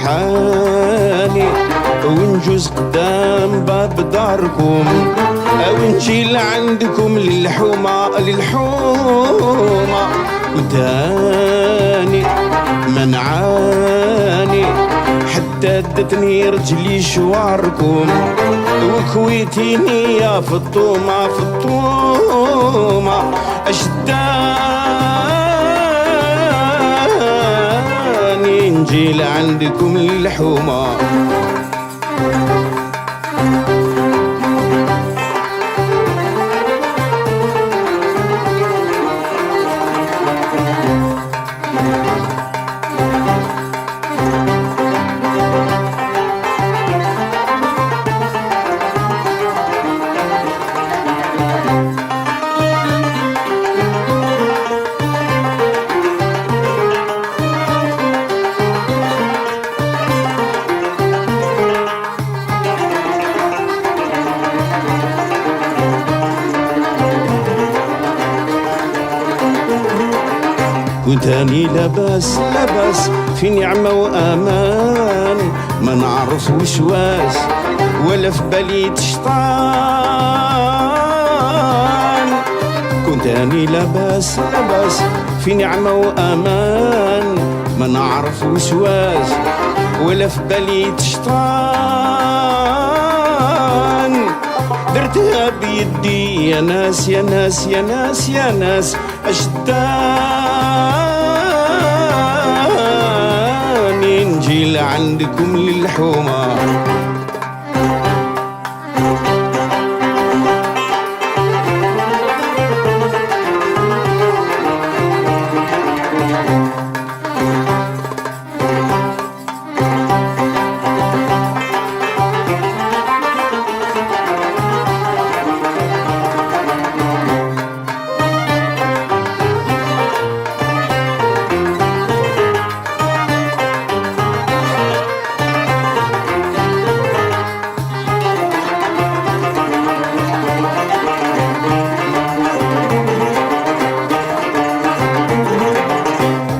لمحاني ونجوز قدام باب داركم او نجي لعندكم للحومة وتاني منعاني حتى دتني رجلي شواركم وكويتيني يا فطومة أشداني نجي لعندكم للحومة كنت اني لاباس في نعمة وامان ما نعرف وشواس ولا في بالي شطان كنت اني لاباس في نعمة وامان ما نعرف وشواس ولا في بالي شطان درتها بيدي يا ناس أشداني نجي لعندكم للحومة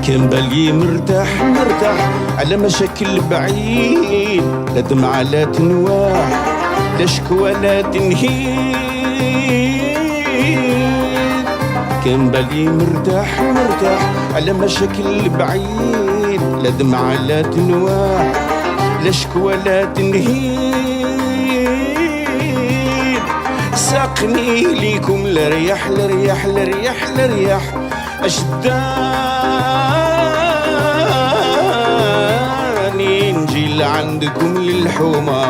كان بالي مرتاح على مشاكل بعيد لا دمعة لا تنواح لا شكوى لا تنهيد كان بالي مرتاح على مشاكل بعيد لا دمعة لا تنواح لا شكوى لا تنهيد ساقني ليكم لريح أشداني نجي لعندكم للحومة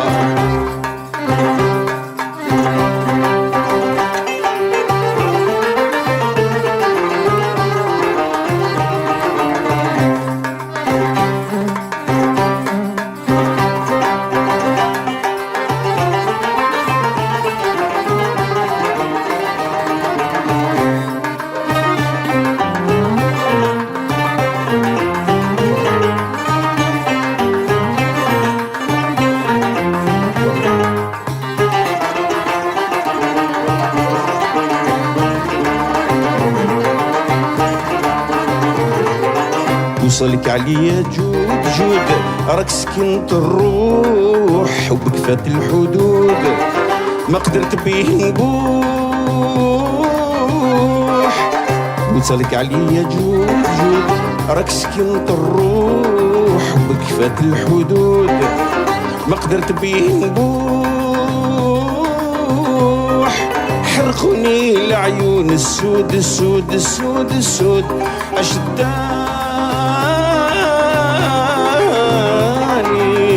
وصلك عليا جود راك سكنت الروح وبكفات الحدود ما قدرت بيه نبوح وصلك عليا جود راك سكنت الروح وبكفات الحدود ما قدرت بيه نبوح حرقوني العيون السود أشداني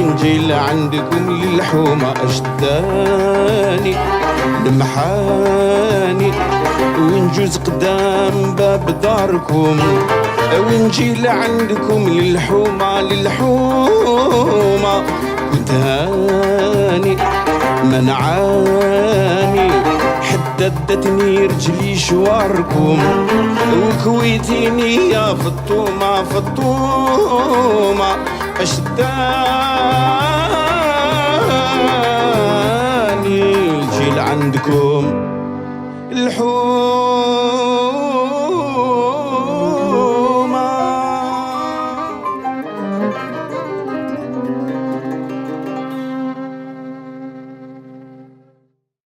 نجي لعندكم للحومة أشداني لمحاني ونجوز قدام باب داركم ونجي لعندكم للحومة كنت هاني منعاني حددتني رجلي شواركم وكويتيني يا فطومة أشداني جيل عندكم الحومة